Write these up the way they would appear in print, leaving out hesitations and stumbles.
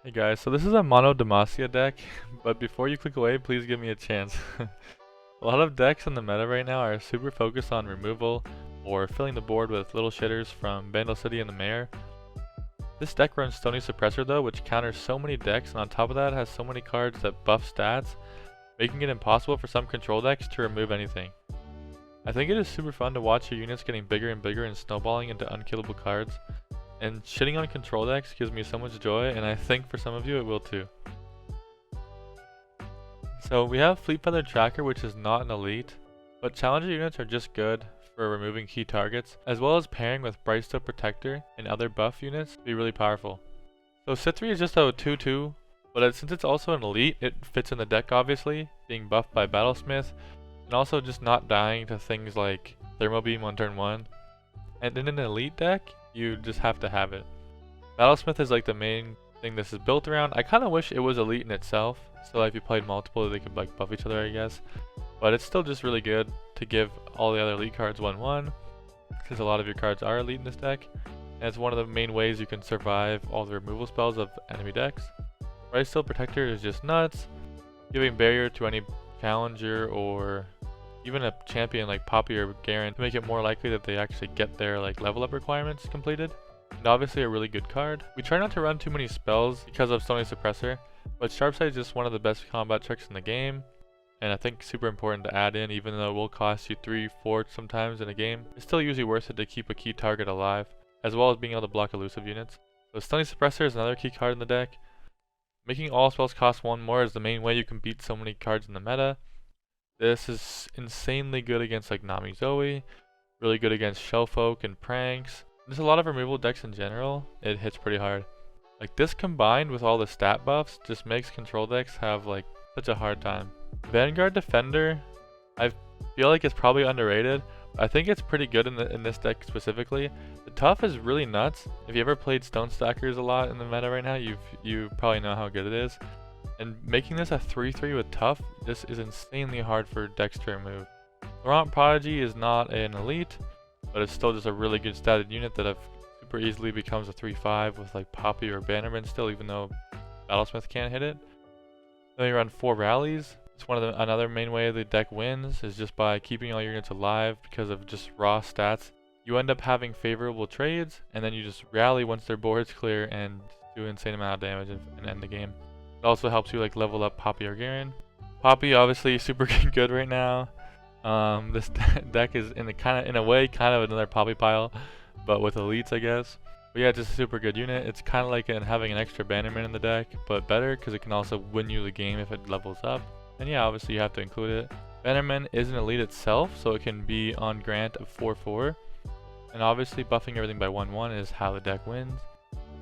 Hey guys, so this is a mono Demacia deck, but before you click away, please give me a chance. A lot of decks in the meta right now are super focused on removal or filling the board with little shitters from Bandle City and the Mayor. This deck runs Stony Suppressor though, which counters so many decks, and on top of that has so many cards that buff stats, making it impossible for some control decks to remove anything. I think it is super fun to watch your units getting bigger and bigger and snowballing into unkillable cards. And shitting on control decks gives me so much joy, and I think for some of you it will too. So we have Fleet Feather Tracker, which is not an elite, but challenger units are just good for removing key targets, as well as pairing with Brightstone Protector and other buff units to be really powerful. So Cithri is just a 2-2, but since it's also an elite, it fits in the deck obviously, being buffed by Battlesmith, and also just not dying to things like Thermal Beam on turn 1. And in an elite deck, you just have to have it. Battlesmith is like the main thing this is built around. I kind of wish it was elite in itself, so if you played multiple they could like buff each other, I guess. But it's still just really good to give all the other elite cards 1/1, since a lot of your cards are elite in this deck. And it's one of the main ways you can survive all the removal spells of enemy decks. Brightstone Protector is just nuts, giving barrier to any challenger or even a champion like Poppy or Garen to make it more likely that they actually get their like level up requirements completed. And obviously a really good card. We try not to run too many spells because of Stony Suppressor, but Sharpsight is just one of the best combat tricks in the game, and I think super important to add in, even though it will cost you 3-4 sometimes in a game. It's still usually worth it to keep a key target alive, as well as being able to block elusive units. So Stony Suppressor is another key card in the deck. Making all spells cost 1 more is the main way you can beat so many cards in the meta. This is insanely good against like Nami Zoe, really good against Shellfolk and Pranks. There's a lot of removal decks in general, it hits pretty hard. Like this combined with all the stat buffs just makes control decks have like such a hard time. Vanguard Defender, I feel like it's probably underrated. I think it's pretty good in this deck specifically. The tough is really nuts. If you ever played Stone Stackers a lot in the meta right now, you probably know how good it is. And making this a 3-3 with tough, this is insanely hard for decks to remove. Laurent Prodigy is not an elite, but it's still just a really good statted unit that super easily becomes a 3-5 with like Poppy or Bannerman still, even though Battlesmith can't hit it. Then you run 4 rallies. It's another main way the deck wins is just by keeping all your units alive because of just raw stats. You end up having favorable trades, and then you just rally once their board's clear and do an insane amount of damage and end the game. It also helps you like level up Poppy or Garen. Poppy obviously super good right now. This deck is in a way another Poppy pile, but with elites I guess. But yeah, just a super good unit. It's kind of like having an extra Bannerman in the deck, but better because it can also win you the game if it levels up. And yeah, obviously you have to include it. Bannerman is an elite itself, so it can be on Grant of 4/4. And obviously buffing everything by 1/1 is how the deck wins.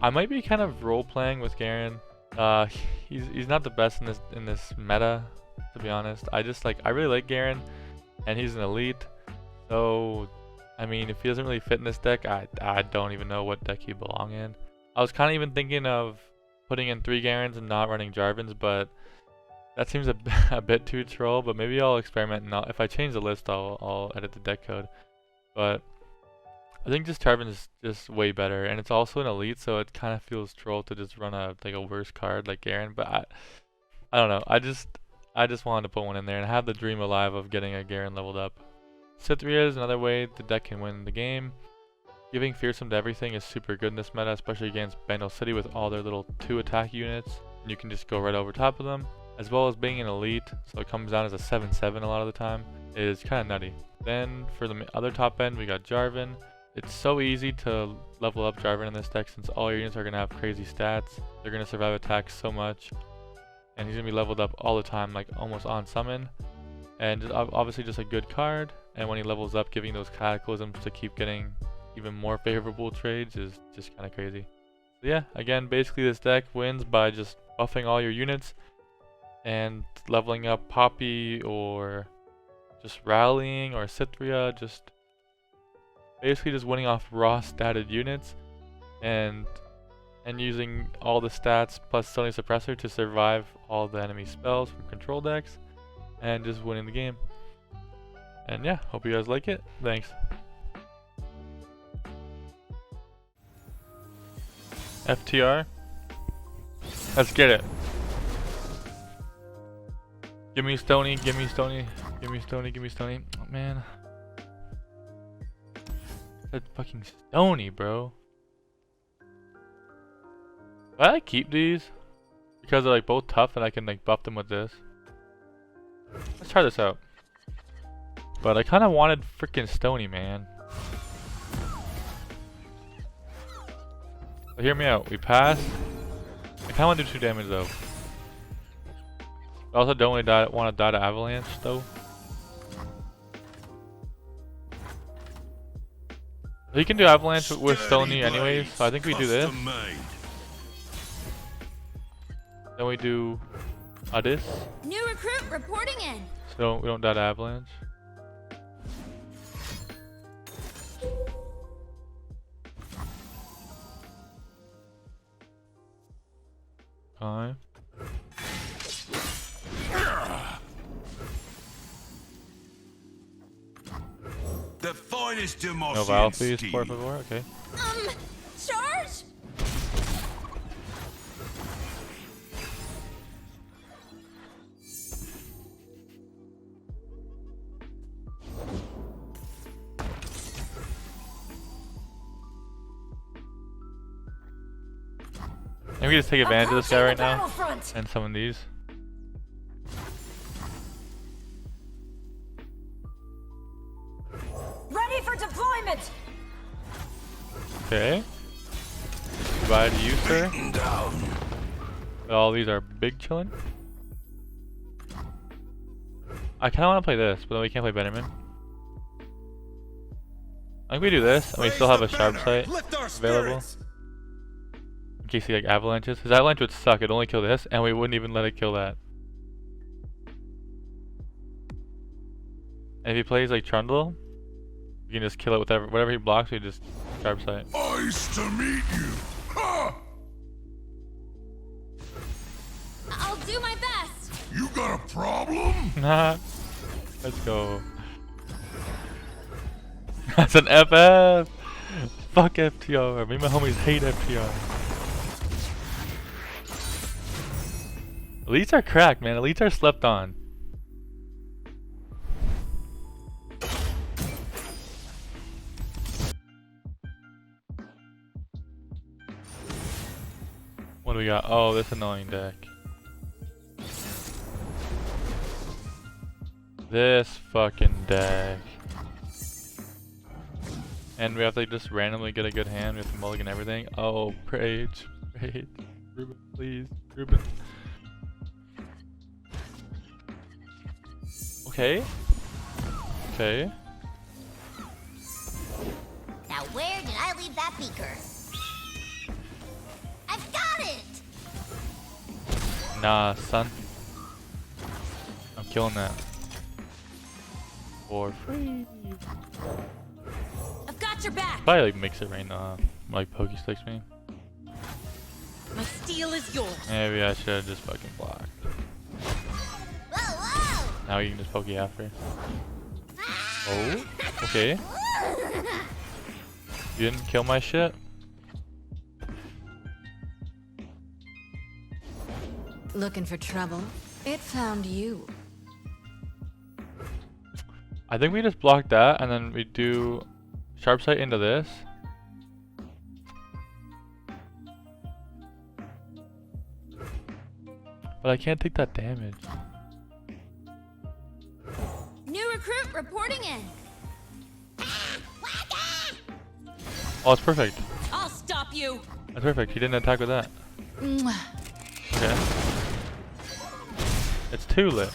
I might be kind of role playing with Garen. He's not the best in this meta, to be honest. I really like Garen, and he's an elite. So I mean, if he doesn't really fit in this deck, I don't even know what deck he'd belong in. I was kind of even thinking of putting in 3 Garens and not running Jarvans, but that seems a bit too troll. But maybe I'll experiment, and if I change the list, I'll edit the deck code. But I think just Jarvan is just way better, and it's also an elite, so it kind of feels troll to just run a worse card like Garen. But I don't know. I just wanted to put one in there and have the dream alive of getting a Garen leveled up. Cithria is another way the deck can win the game. Giving Fearsome to everything is super good in this meta, especially against Bandle City with all their little 2 attack units, and you can just go right over top of them. As well as being an elite, so it comes down as a 7/7 a lot of the time. It is kind of nutty. Then for the other top end, we got Jarvan. It's so easy to level up Jarvan in this deck since all your units are going to have crazy stats. They're going to survive attacks so much. And he's going to be leveled up all the time, like almost on summon. And obviously just a good card. And when he levels up, giving those cataclysms to keep getting even more favorable trades is just kind of crazy. So yeah, again, basically this deck wins by just buffing all your units and leveling up Poppy or just rallying or Cithria, just basically just winning off raw statted units and using all the stats plus Stony Suppressor to survive all the enemy spells from control decks and just winning the game. And yeah, hope you guys like it. Thanks. FTR. Let's get it. Give me Stony, give me Stony, give me Stony, give me Stony. Oh man. That fucking Stony, bro. Do I like keep these? Because they're like both tough and I can like buff them with this. Let's try this out. But I kinda wanted freaking Stony, man. So hear me out. We pass. I kinda wanna do 2 damage though. I also don't really want to die to Avalanche though. You can do Avalanche with Stony anyways, so I think we do this. Then we do this. New recruit reporting in. So we don't die to Avalanche. Time. The finest Demacia. No Val please, por favor, okay. Charge? Maybe we just take advantage of this guy right now and summon these. Ready for deployment. Okay. Goodbye to you, sir. All these are big chillin'. I kinda wanna play this, but then we can't play Benjamin. I think we do this, and we still have a sharp sight available. In case he like avalanches. His avalanche would suck, it'd only kill this, and we wouldn't even let it kill that. And if he plays like Trundle, you can just kill it with whatever he blocks, we just sharp sight. Nice to meet you. Ha! I'll do my best. You got a problem? Nah. Let's go. That's an FF! Fuck FTR. Me and my homies hate FTR. Elites are cracked, man. Elites are slept on. What do we got? Oh, this annoying deck. This fucking deck. And we have to just randomly get a good hand. We have to mulligan everything. Oh, Rage. Rage. Ruben, please. Ruben. Okay. Okay. Now where did I leave that beaker? I've got it! Nah, son. I'm killing that. For free. I've got your back! Probably like mix it right now. Like Pokey Sticks me. My steel is yours. Maybe I should have just fucking blocked. Whoa, whoa! Now you can just Pokey after. Oh, okay. You didn't kill my shit? Looking for trouble? It found you. I think we just block that and then we do sharp sight into this. But I can't take that damage. New recruit reporting in. Oh, it's perfect. I'll stop you. That's perfect. He didn't attack with that. Okay. It's too lit.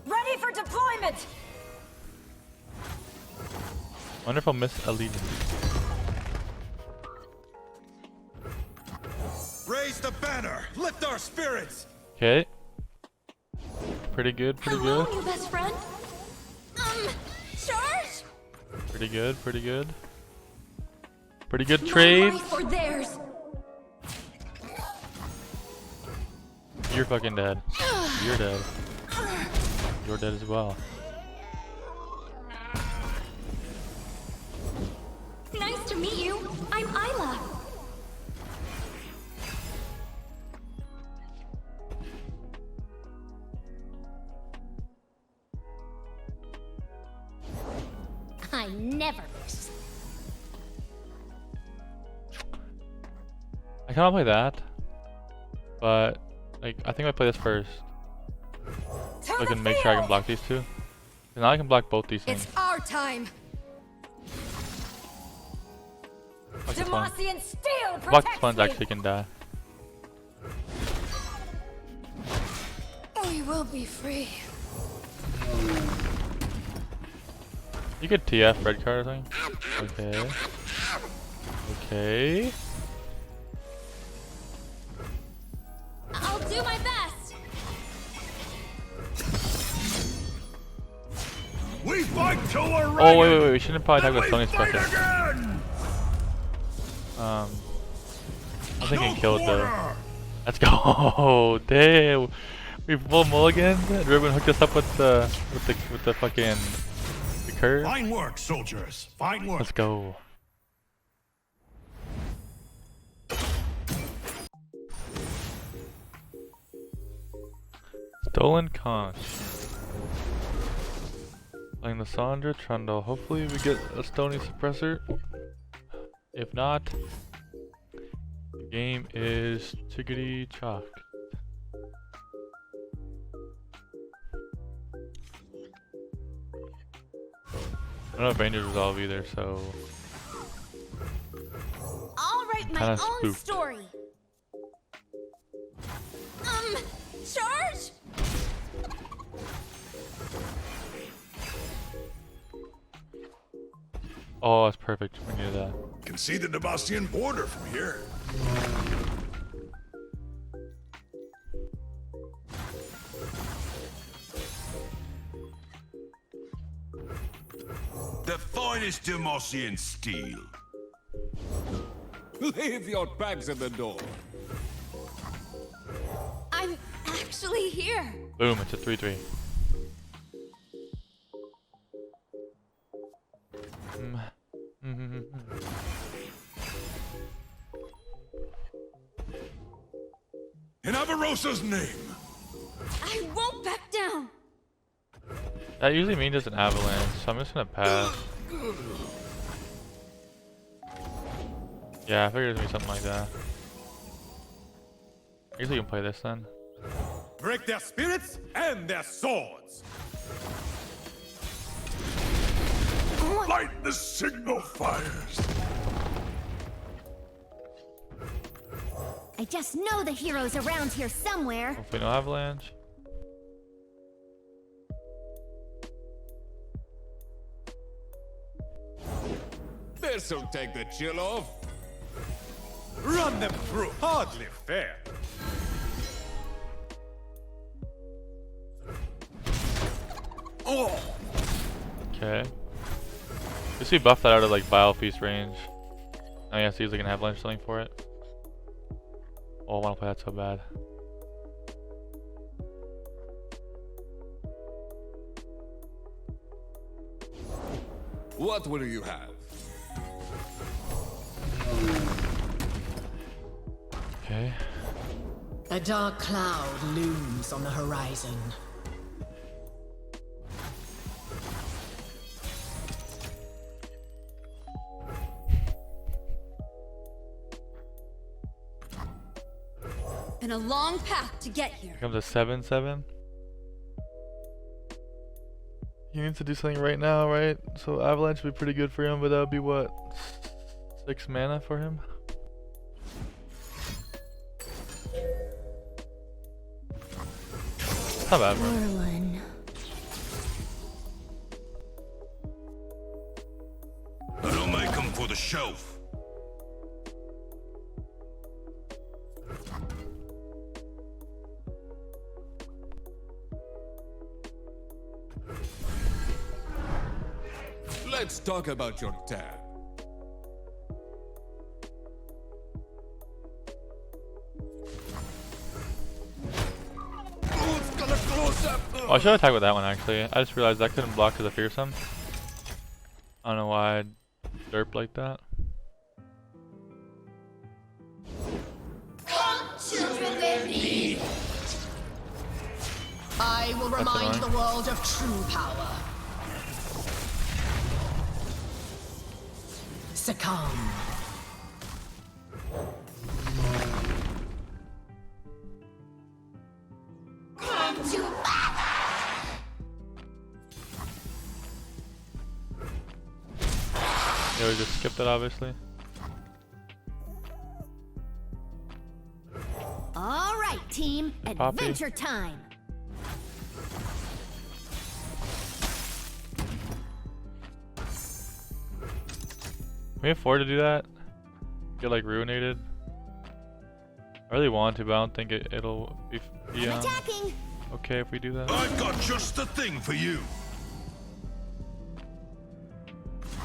Ready for deployment. Wonderful Miss Allegiance. Raise the banner. Lift our spirits. Okay. Pretty good, pretty Hello, good. new best friend. Charge. Pretty good, pretty good. Pretty good trade. Or theirs. You're fucking dead. You're dead. You're dead as well. Nice to meet you. I'm Isla. I cannot play that, but like I think I play this first, so I can make sure I can block these two. And now I can block both these things. It's our time. Demacia and steel Block this one's actually can die. We will be free. You could TF red card or something. Okay. Okay. I'll do my best. We fight till we're ready. Oh wait, we shouldn't probably talk about Stony Suppressor. I'm thinking killed though. Let's go. Damn. We full mulligans. Ruben hooked us up with the fucking the curve. Fine work, soldiers. Fine work. Let's go. Stolen conch. Playing Lissandra Trundle. Hopefully we get a Stony Suppressor. If not, the game is chickadee chalk. I don't have Ranger Resolve either, so I'll write my own story. Charge? oh, that's perfect. We needed that. Can see the Demacian border from here. The finest Demacian steel. Leave your bags at the door. I'm actually here. Boom, it's a 3-3. In Avarosa's name. I won't back down. That usually means it's an avalanche, so I'm just gonna pass. Yeah, I figured it'd be something like that. I guess we can play this then. Break their spirits and their swords. Light the signal fires. I just know the hero's around here somewhere. Hopefully no avalanche. This'll take the chill off. Run them through. Hardly fair. Oh. Okay. Guess we buff that out of like Vile Feast range. Oh yeah, see if we can avalanche something for it. Oh, I want to play that so bad. What will you have? Okay. A dark cloud looms on the horizon. Been a long path to get here. Here comes a 7/7. He needs to do something right now, right? So avalanche would be pretty good for him, but that would be what? 6 mana for him? Not bad, bro. Merlin. That'll make them for the shelf. Let's talk about your dad. Oh, I should attack with that one actually. I just realized that couldn't block because of fearsome. I don't know why I derped like that. I will remind the world of true power. Succumb. would've just skipped it, obviously. All right, team. Poppy. Adventure time. Can we afford to do that? Get like ruinated? I really want to, but I don't think it'll be I'm attacking. okay if we do that. I've got just the thing for you.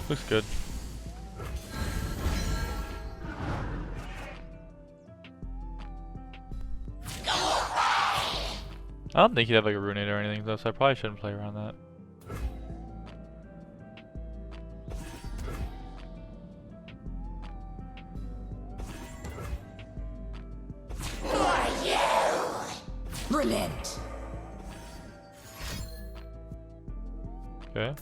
Looks good. I don't think he'd have like a ruinator or anything though, so I probably shouldn't play around that. Brilliant. Okay.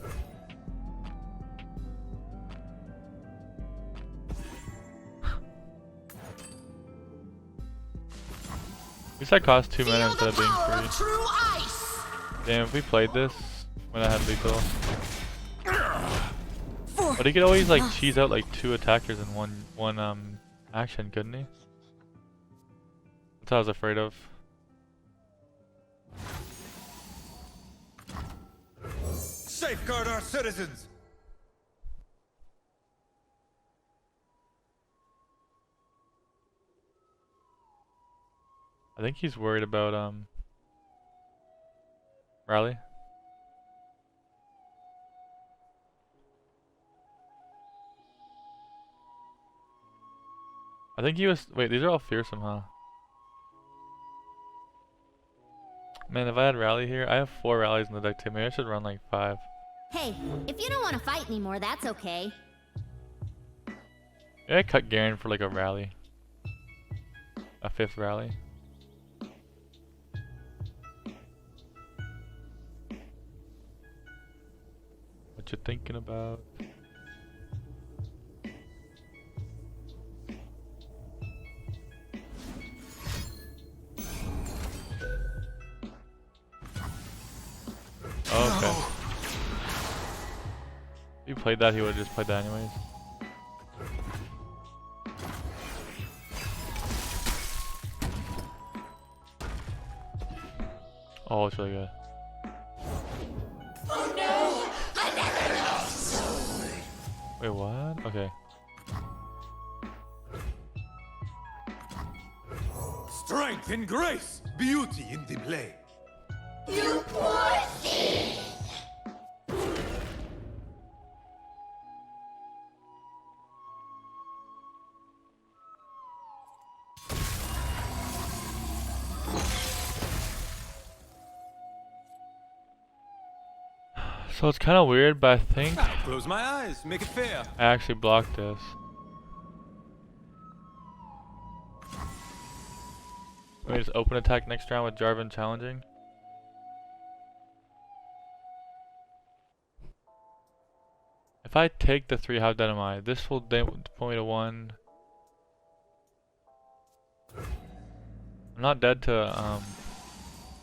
At least that cost 2 mana instead of being free. True ice. Damn, if we played this when I had lethal. But he could always like cheese out like 2 attackers in one action, couldn't he? That's what I was afraid of. Safeguard our citizens. I think he's worried about Rally. I think he was. Wait, these are all fearsome, huh? Man, if I had Rally here, I have 4 rallies in the deck too. Maybe I should run like 5. Hey, if you don't want to fight anymore, that's okay. Maybe I cut Garen for like a rally. A 5th rally. What you thinking about? Okay. If he played that, he would have just played that anyways. Oh, it's really good. Oh no! Another lost soul. Wait, what? Okay. Strength in grace, beauty in the blade. You poor thing. So it's kind of weird, but I think Close my eyes, make it fair. I actually blocked this. Let me just open attack next round with Jarvan challenging. If I take the 3, how dead am I? This will point me to 1. I'm not dead to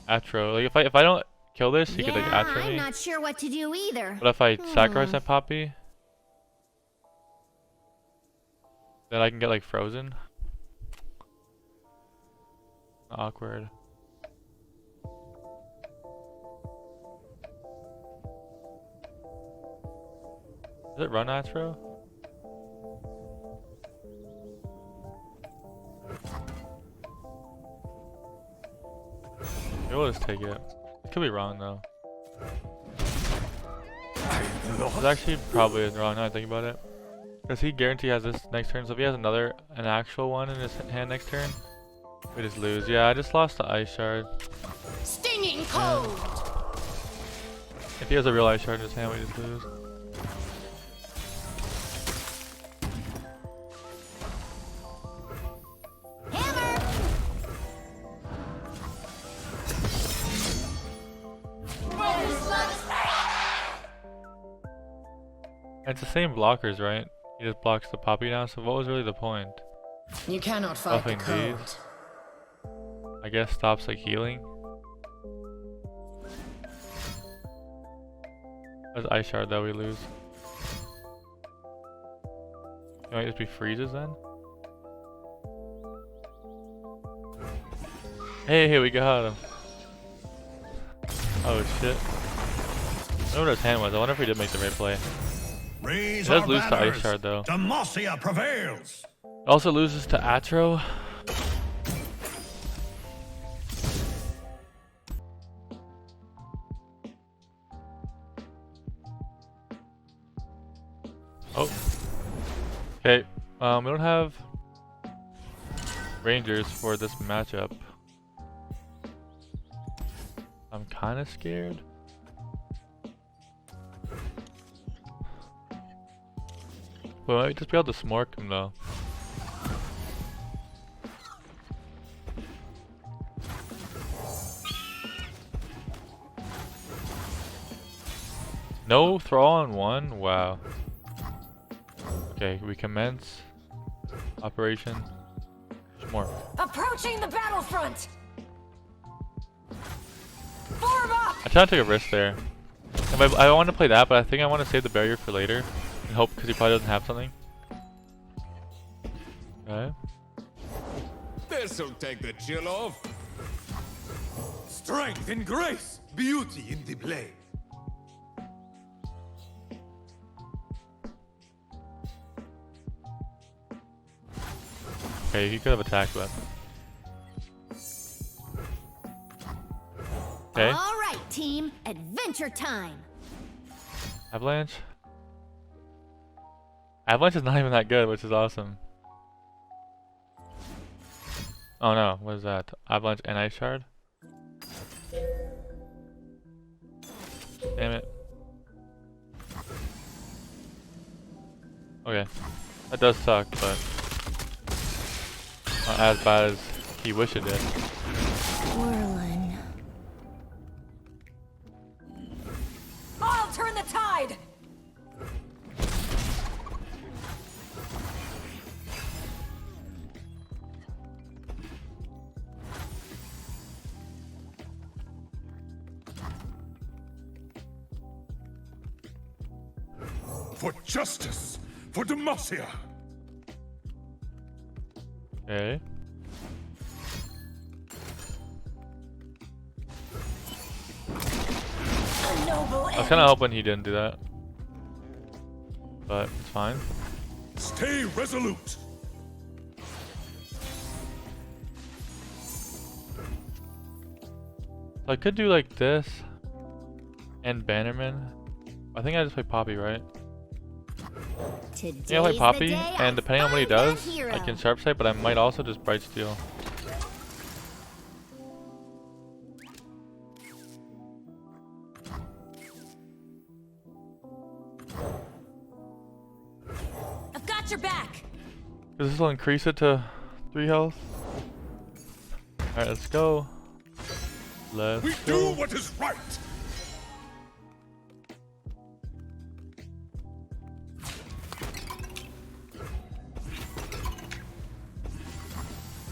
Atro. Like if I don't kill this, he could like Atro me. I'm not sure what to do either. But if I sacrifice that Poppy, then I can get like frozen. Awkward. Does it run Atro? Maybe we'll just take it. It could be wrong though. It's actually probably is wrong now I think about it. Because he guarantee has this next turn, so if he has an actual one in his hand next turn, we just lose. Yeah, I just lost the ice shard. Stinging cold. If he has a real ice shard in his hand, we just lose. It's the same blockers, right? He just blocks the Poppy now, so what was really the point? You cannot fight the Buffing cold. these. I guess stops like healing. That's ice shard that we lose. It might just be freezes then. Hey, we got him. Oh shit. I wonder what his hand was. I wonder if we did make the right play. Raise It does our lose to banners. Ice Shard though. Demacia prevails. It also loses to Atro. Oh. Okay. We don't have Rangers for this matchup. I'm kind of scared. But I might just be able to smork him though. No Thrall on one? Wow. Okay, we commence Operation Smork. Approaching the battlefront! Form up! I tried to take a risk there. I want to play that, but I think I want to save the barrier for later. And hope, because he probably doesn't have something. Okay. This'll take the chill off. Strength and grace, beauty in the blade. Okay, he could have attacked, but... Okay. All right, team. Adventure time. Avalanche? Avalanche is not even that good, which is awesome. Oh no, what is that? Avalanche and Ice Shard? Damn it. Okay. That does suck, but not as bad as he wished it did. Whirlin. I'll turn the tide! For justice, for Demacia. Okay. A noble I was kind of hoping he didn't do that. But it's fine. Stay resolute. So I could do like this and Bannerman. I think I just play Poppy, right? Yeah, I play Poppy, and depending on what he does, I can Sharp Sight, but I might also just Bright Steel. I've got your back! Because this will increase it to 3 health. Alright, let's go. Let's We do go. what is right.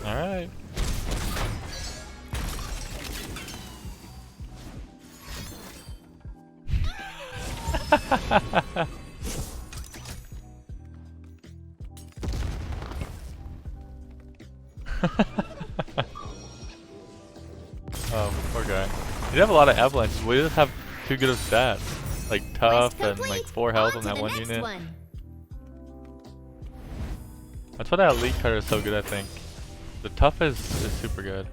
Alright. Oh, poor guy. You have a lot of avalanches. We just have too good of stats. Like tough and like 4 health on that one unit. That's why that elite card is so good, I think. The tough is super good.